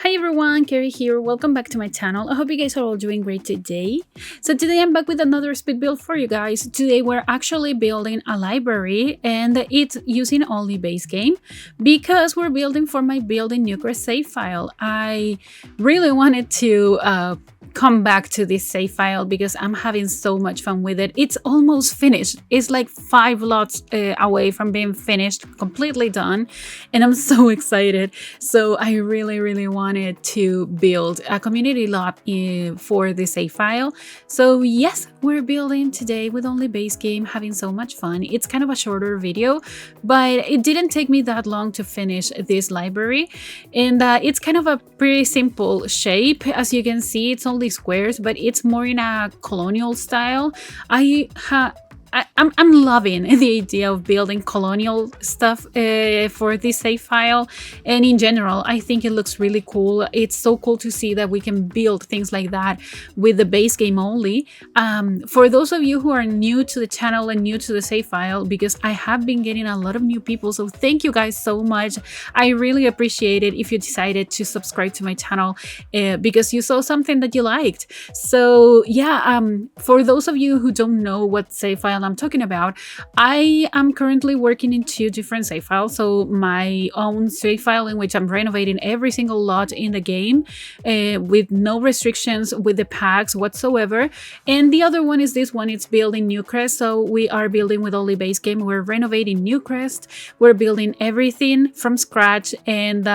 Hi everyone, Kaary here. Welcome back to my channel. I hope you guys are all doing great today. So today I'm back with another speed build for you guys. Today we're actually building a library and it's using only base game because we're building for my building Newcrest save file. I really wanted to come back to this save file because I'm having so much fun with it. It's almost finished. It's like 5 lots away from being finished, completely done, and I'm so excited. So I really wanted to build a community lot for the save file. So yes, we're building today with only base game, having so much fun. It's kind of a shorter video, but it didn't take me that long to finish this library, and it's kind of a pretty simple shape. As you can see, it's only squares, but it's more in a colonial style. I'm loving the idea of building colonial stuff for this save file, and in general I think it looks really cool. It's so cool to see that we can build things like that with the base game only. For those of you who are new to the channel and new to the save file, because I have been getting a lot of new people, so thank you guys so much. I really appreciate it if you decided to subscribe to my channel because you saw something that you liked. So yeah, for those of you who don't know what save file I'm talking about, I am currently working in 2 different save files. So my own save file in which I'm renovating every single lot in the game with no restrictions with the packs whatsoever, and the other one is this one. It's building Newcrest. So we are building with only base game. We're renovating Newcrest. We're building everything from scratch, and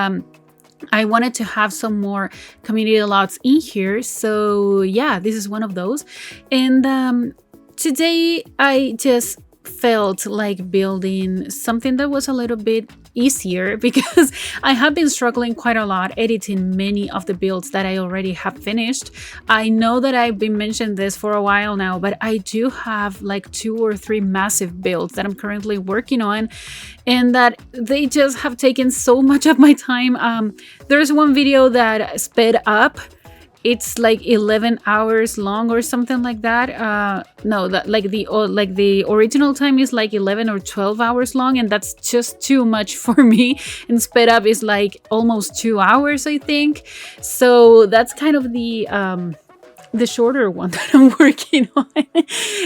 I wanted to have some more community lots in here. So yeah, this is one of those. And today I just felt like building something that was a little bit easier because I have been struggling quite a lot editing many of the builds that I already have finished. I know that I've been mentioning this for a while now, but I do have like 2 or 3 massive builds that I'm currently working on, and that they just have taken so much of my time. There's one video that sped up. It's like 11 hours long or something like that. No, that like the original time is like 11 or 12 hours long, and that's just too much for me. And sped up is like almost 2 hours, I think. So that's kind of the shorter one that I'm working on.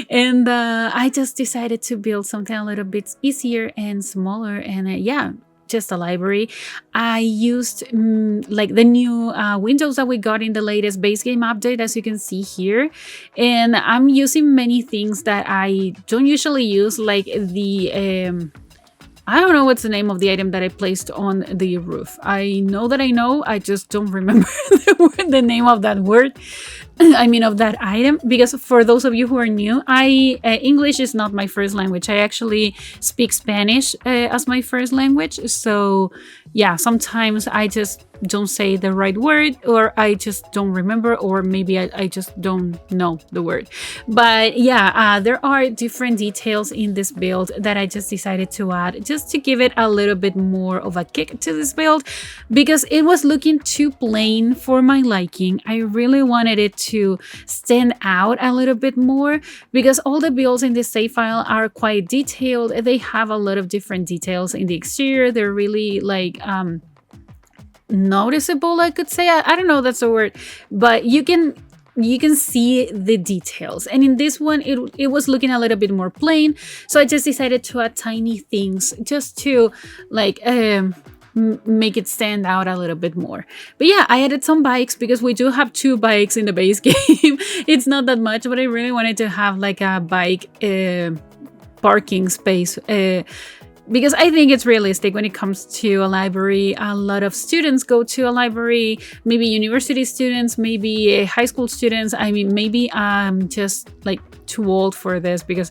And I just decided to build something a little bit easier and smaller, and yeah, just a library. I used like the new windows that we got in the latest base game update, as you can see here, and I'm using many things that I don't usually use, like the I don't know what's the name of the item that I placed on the roof. I know that I just don't remember the name of that word. I mean, of that item, because for those of you who are new, English is not my first language. I actually speak Spanish as my first language. So yeah, sometimes I just don't say the right word, or I just don't remember, or maybe I just don't know the word. But yeah, there are different details in this build that I just decided to add just to give it a little bit more of a kick to this build, because it was looking too plain for my liking. I really wanted it to stand out a little bit more, because all the builds in this save file are quite detailed. They have a lot of different details in the exterior. They're really like noticeable, I could say. I don't know if that's a word, but you can see the details. And in this one, it was looking a little bit more plain, so I just decided to add tiny things just to like make it stand out a little bit more. But yeah, I added some bikes because we do have 2 bikes in the base game. It's not that much, but I really wanted to have like a bike parking space, because I think it's realistic when it comes to a library. A lot of students go to a library, maybe university students, maybe high school students. I mean, maybe I'm just like too old for this, because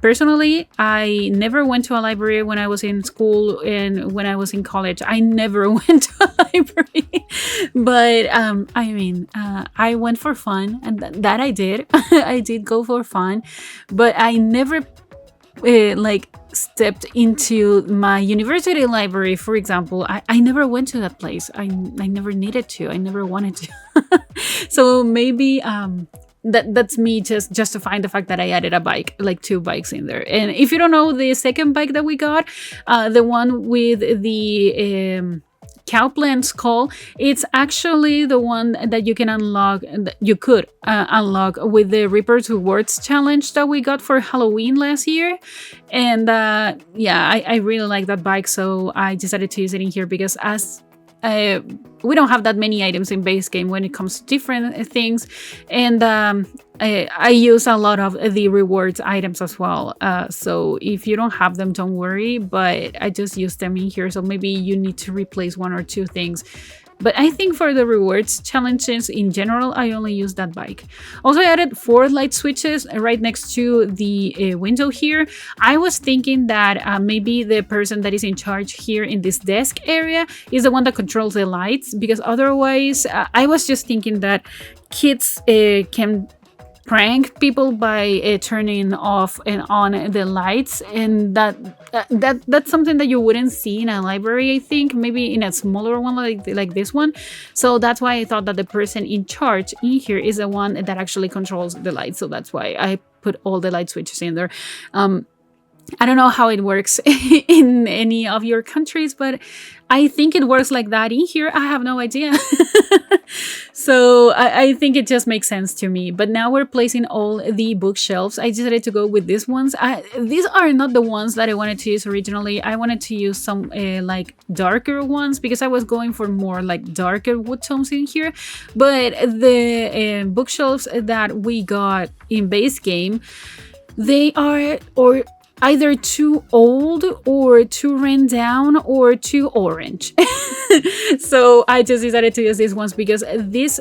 personally, I never went to a library when I was in school, and when I was in college, I never went to a library. But I mean, I went for fun, and that I did. I did go for fun, but I never like stepped into my university library, for example. I never went to that place. I never needed to. I never wanted to. So maybe that's me just justifying the fact that I added a bike, like 2 bikes in there. And if you don't know, the second bike that we got, the one with the Cowplant skull. It's actually the one that you can unlock, you could unlock with the Reaper's Rewards challenge that we got for Halloween last year. And yeah, I really like that bike, so I decided to use it in here because as we don't have that many items in base game when it comes to different things, and I use a lot of the rewards items as well. So if you don't have them, don't worry, but I just use them in here. So maybe you need to replace one or two things. But I think for the rewards challenges in general, I only use that bike. Also, I added 4 light switches right next to the window here. I was thinking that maybe the person that is in charge here in this desk area is the one that controls the lights, because otherwise, I was just thinking that kids can prank people by turning off and on the lights, and that's something that you wouldn't see in a library. I think maybe in a smaller one like this one. So that's why I thought that the person in charge in here is the one that actually controls the lights. So that's why I put all the light switches in there. I don't know how it works in any of your countries, but I think it works like that in here. I have no idea. So I think it just makes sense to me. But now we're placing all the bookshelves. I decided to go with these ones. These are not the ones that I wanted to use originally. I wanted to use some like darker ones because I was going for more like darker wood tones in here. But the bookshelves that we got in base game, they are either too old or too ran down or too orange. So I just decided to use these ones because this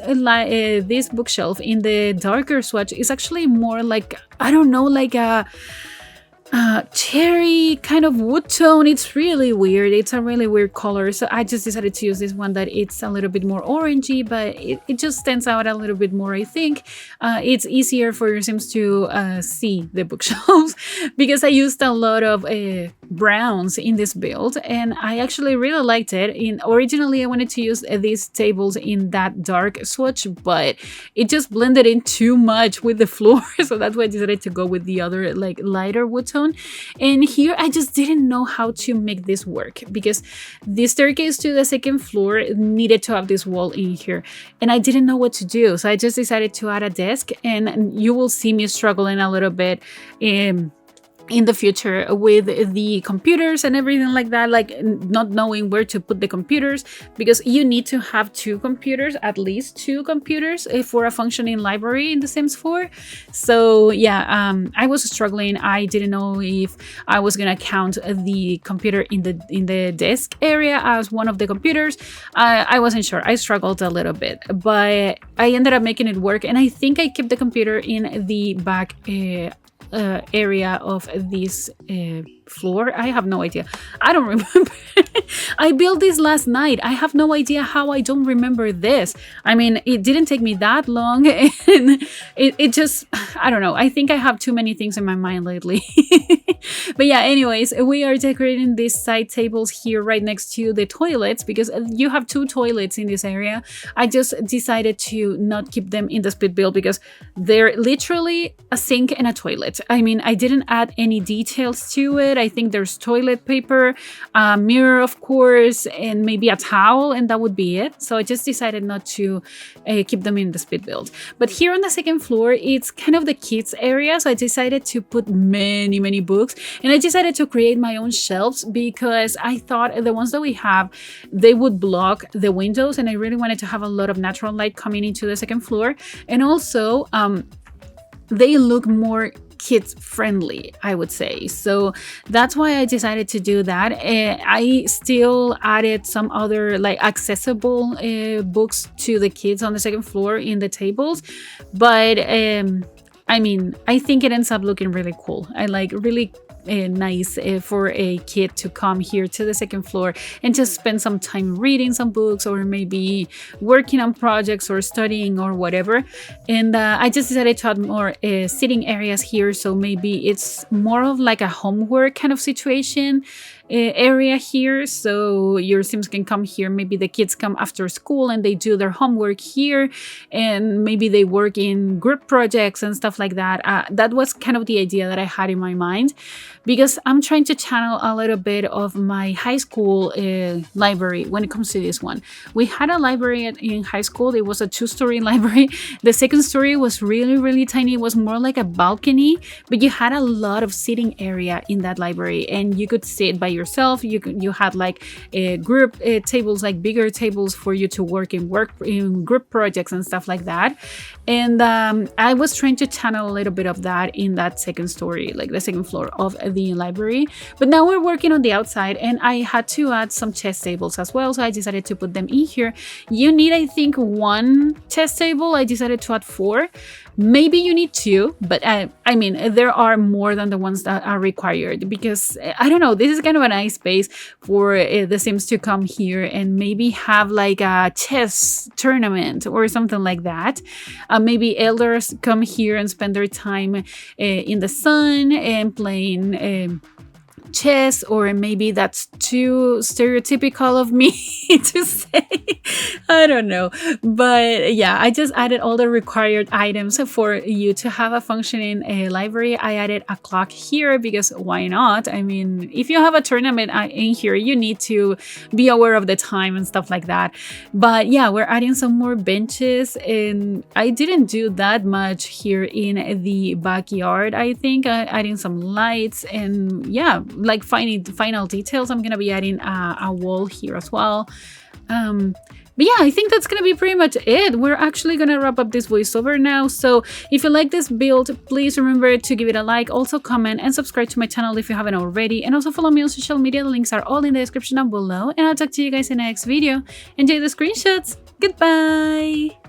bookshelf in the darker swatch is actually more like, I don't know, like a cherry kind of wood tone. It's really weird. It's a really weird color. So I just decided to use this one that it's a little bit more orangey, but it just stands out a little bit more, I think. It's easier for your Sims to see the bookshelves because I used a lot of browns in this build, and I actually really liked it. Originally, I wanted to use these tables in that dark swatch, but it just blended in too much with the floor. So that's why I decided to go with the other like lighter wood tone. And here I just didn't know how to make this work because the staircase to the second floor needed to have this wall in here, and I didn't know what to do. So I just decided to add a desk, and you will see me struggling a little bit in the future with the computers and everything like that, like not knowing where to put the computers, because you need to have 2 computers, at least 2 computers for a functioning library in The Sims 4. So yeah, I was struggling. I didn't know if I was gonna count the computer in the desk area as one of the computers. I wasn't sure. I struggled a little bit, but I ended up making it work, and I think I kept the computer in the back area of this floor. I have no idea. I don't remember. I built this last night. I have no idea how I don't remember this. I mean, it didn't take me that long, and it just, I don't know. I think I have too many things in my mind lately. But yeah, anyways, we are decorating these side tables here right next to the toilets because you have 2 toilets in this area. I just decided to not keep them in the split build because they're literally a sink and a toilet. I mean, I didn't add any details to it. I think there's toilet paper, a mirror, of course, and maybe a towel, and that would be it. So I just decided not to keep them in the split build. But here on the second floor, it's kind of the kids area. So I decided to put many books, and I decided to create my own shelves because I thought the ones that we have, they would block the windows, and I really wanted to have a lot of natural light coming into the second floor. And also, they look more kids friendly, I would say. So that's why I decided to do that. I still added some other like accessible books to the kids on the second floor in the tables, but I mean, I think it ends up looking really cool. I like really nice for a kid to come here to the second floor and just spend some time reading some books or maybe working on projects or studying or whatever. And I just decided to add more sitting areas here, so maybe it's more of like a homework kind of situation. area here, so your Sims can come here. Maybe the kids come after school and they do their homework here, and maybe they work in group projects and stuff like that. That was kind of the idea that I had in my mind, because I'm trying to channel a little bit of my high school library when it comes to this one. We had a library in high school. It was a 2-story library. The second story was really tiny. It was more like a balcony, but you had a lot of sitting area in that library, and you could sit by yourself. You had like group tables, like bigger tables for you to work in group projects and stuff like that. And I was trying to channel a little bit of that in that second story, like the second floor of the library. But now we're working on the outside, and I had to add some chess tables as well, so I decided to put them in here. You need, I think, 1 chess table. I decided to add 4. Maybe you need 2, but I mean, there are more than the ones that are required, because I don't know, this is kind of a nice space for the Sims to come here and maybe have like a chess tournament or something like that. Maybe elders come here and spend their time in the sun and playing chess, or maybe that's too stereotypical of me to say. I don't know, but yeah, I just added all the required items for you to have a functioning library. I added a clock here because why not? I mean, if you have a tournament in here, you need to be aware of the time and stuff like that. But yeah, we're adding some more benches, and I didn't do that much here in the backyard. I think adding some lights, and yeah, like final details. I'm gonna be adding a wall here as well. But yeah, I think that's gonna be pretty much it. We're actually gonna wrap up this voiceover now. So if you like this build, please remember to give it a like, also comment and subscribe to my channel if you haven't already, and also follow me on social media. The links are all in the description down below, and I'll talk to you guys in the next video. Enjoy the screenshots. Goodbye.